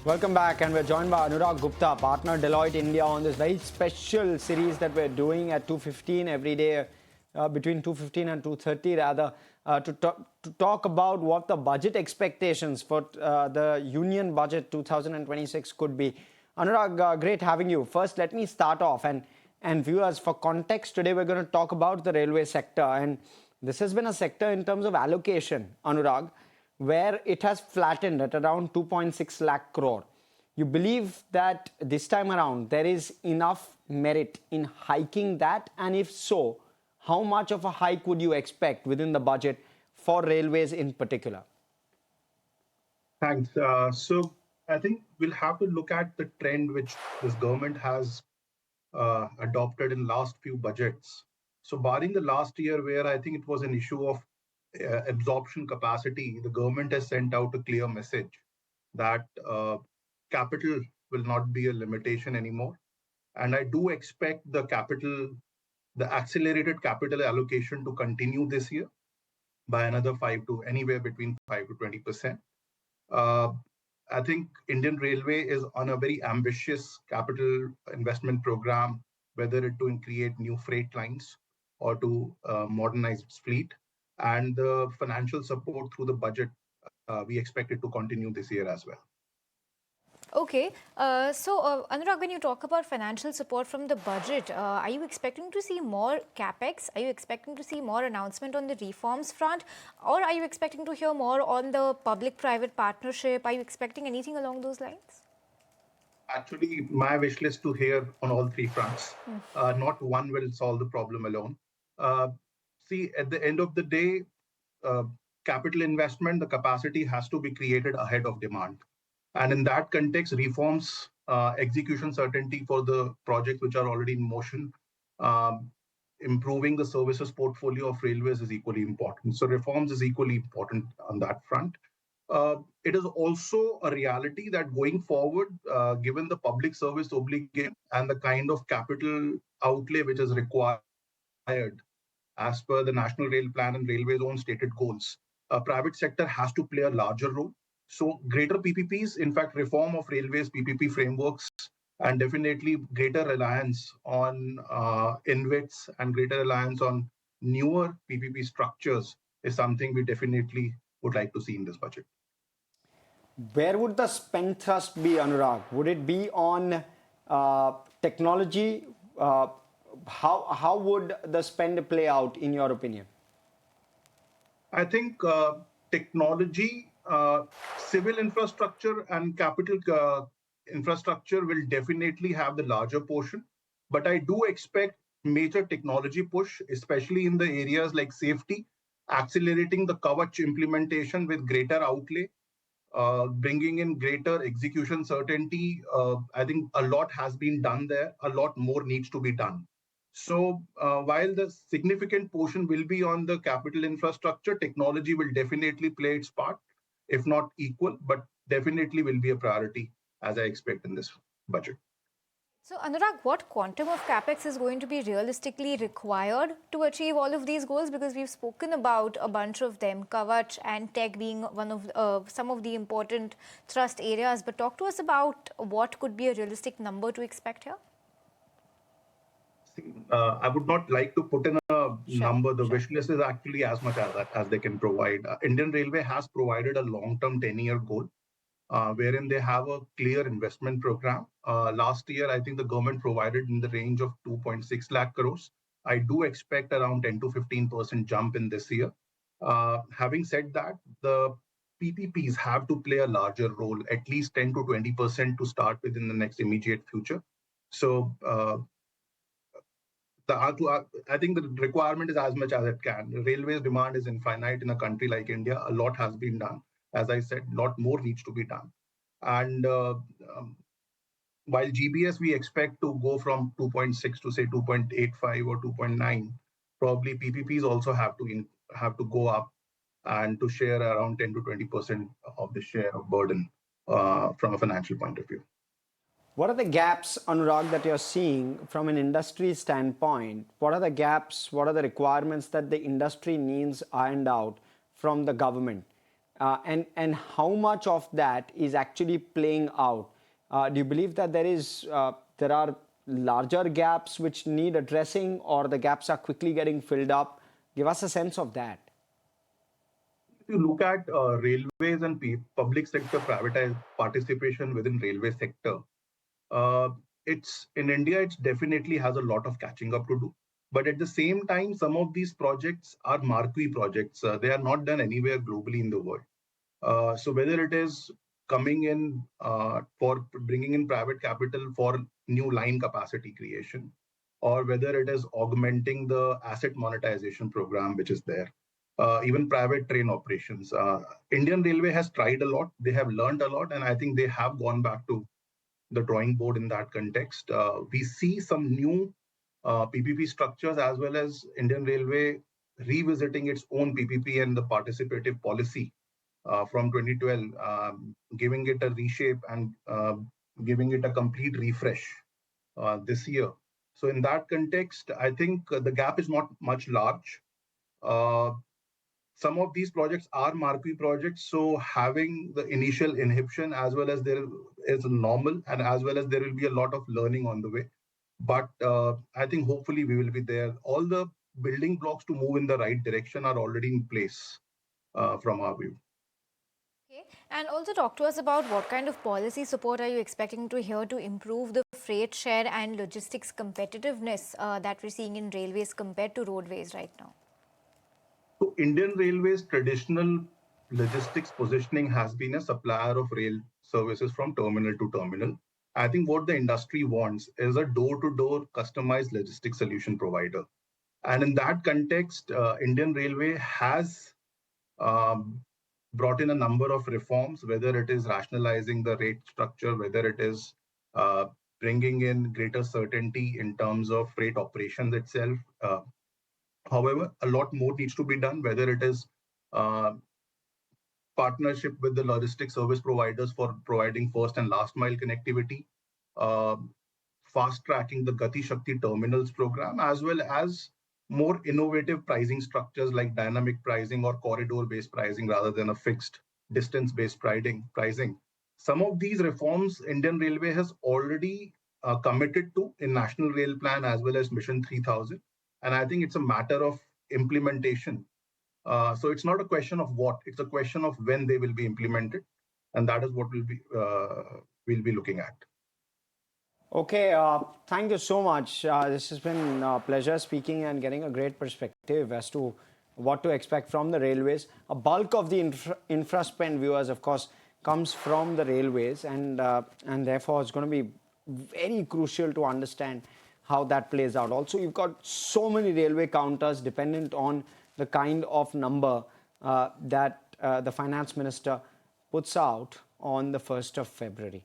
Welcome back, and we're joined by Anurag Gupta, partner Deloitte India, on this very special series that we're doing at 2:15 every day, between 2:15 and 2:30 rather, to talk about what the budget expectations for the Union Budget 2026 could be. Anurag, great having you. First, let me start off, and viewers, for context, today we're going to talk about the railway sector, and this has been a sector in terms of allocation, Anurag, where it has flattened at around 2.6 lakh crore. You believe that this time around there is enough merit in hiking that? And if so, how much of a hike would you expect within the budget for railways in particular? Thanks. So I think we'll have to look at the trend which this government has adopted in last few budgets. So barring the last year where I think it was an issue of absorption capacity, the government has sent out a clear message that capital will not be a limitation anymore. And I do expect the accelerated capital allocation to continue this year by another 5 to anywhere between 5 to 20%. Uh, I think Indian Railway is on a very ambitious capital investment program, whether it to create new freight lines or to modernize its fleet. And the financial support through the budget, we expect it to continue this year as well. Okay, Anurag, when you talk about financial support from the budget, are you expecting to see more capex? Are you expecting to see more announcement on the reforms front? Or are you expecting to hear more on the public-private partnership? Are you expecting anything along those lines? Actually, my wish list to hear on all three fronts. Not one will solve the problem alone. Uh, See, at the end of the day, uh, capital investment, the capacity has to be created ahead of demand. And in that context, reforms, execution certainty for the projects which are already in motion, um, improving the services portfolio of railways is equally important. So reforms is equally important on that front. It is also a reality that going forward, given the public service obligation and the kind of capital outlay which is required as per the National Rail Plan and Railways' own stated goals, private sector has to play a larger role. So greater PPPs, in fact, reform of railways PPP frameworks, and definitely greater reliance on InvITs and greater reliance on newer PPP structures is something we definitely would like to see in this budget. Where would the spend thrust be, Anurag? Would it be on technology? How would the spend play out, in your opinion? I think technology, civil infrastructure, and capital infrastructure will definitely have the larger portion. But I do expect major technology push, especially in the areas like safety, accelerating the Kavach implementation with greater outlay, bringing in greater execution certainty. I think a lot has been done there. A lot more needs to be done. So while the significant portion will be on the capital infrastructure, technology will definitely play its part, if not equal, but definitely will be a priority as I expect in this budget. So, Anurag, what quantum of capex is going to be realistically required to achieve all of these goals? Because we've spoken about a bunch of them, Kavach and tech being one of some of the important thrust areas. But talk to us about what could be a realistic number to expect here. See, I would not like to put in a Sure, number. The sure. wish list is actually as much as they can provide. Indian Railway has provided a long-term 10-year goal wherein they have a clear investment program. Last year, I think the government provided in the range of 2.6 lakh crores. I do expect around 10 to 15% jump in this year. Having said that, the PPPs have to play a larger role, at least 10 to 20% to start within the next immediate future. So I think the requirement is as much as it can. Railways demand is infinite in a country like India. A lot has been done. As I said, a lot more needs to be done. And while GBS, we expect to go from 2.6 to say 2.85 or 2.9, probably PPPs also have to go up and to share around 10 to 20% of the share of burden from a financial point of view. What are the gaps, Anurag, that you're seeing from an industry standpoint? What are the gaps? What are the requirements that the industry needs ironed out from the government? and how much of that is actually playing out? Do you believe that there are larger gaps which need addressing, or the gaps are quickly getting filled up? Give us a sense of that. If you look at railways and public sector privatized participation within railway sector, uh, it's in India, it definitely has a lot of catching up to do. But at the same time, some of these projects are marquee projects. They are not done anywhere globally in the world. So whether it is coming in for bringing in private capital for new line capacity creation, or whether it is augmenting the asset monetization program which is there, even private train operations. Indian Railway has tried a lot. They have learned a lot, and I think they have gone back to the drawing board in that context. We see some new PPP structures, as well as Indian Railway revisiting its own PPP and the participative policy from 2012, giving it a reshape and giving it a complete refresh this year. So in that context, I think the gap is not much large. Uh, some of these projects are marquee projects, so having the initial inhibition as well as there is normal, and as well as there will be a lot of learning on the way. But I think hopefully we will be there. All the building blocks to move in the right direction are already in place from our view. Okay. And also talk to us about what kind of policy support are you expecting to hear to improve the freight share and logistics competitiveness that we're seeing in railways compared to roadways right now? So Indian Railways' traditional logistics positioning has been a supplier of rail services from terminal to terminal. I think what the industry wants is a door-to-door customized logistics solution provider. And in that context, Indian Railway has um, brought in a number of reforms, whether it is rationalizing the rate structure, whether it is uh, bringing in greater certainty in terms of freight operations itself. However, a lot more needs to be done, whether it is uh, partnership with the logistic service providers for providing first and last mile connectivity, uh, fast tracking the Gati Shakti terminals program, as well as more innovative pricing structures like dynamic pricing or corridor based pricing rather than a fixed distance based pricing. Some of these reforms Indian Railway has already committed to in National Rail Plan as well as Mission 3000. And I think it's a matter of implementation. So it's not a question of what, it's a question of when they will be implemented. And that is what we'll be looking at. Okay, thank you so much. This has been a pleasure speaking and getting a great perspective as to what to expect from the railways. A bulk of the infra spend, viewers, of course, comes from the railways, and therefore it's going to be very crucial to understand how that plays out. Also, you've got so many railway counters dependent on the kind of number that the finance minister puts out on the 1st of February.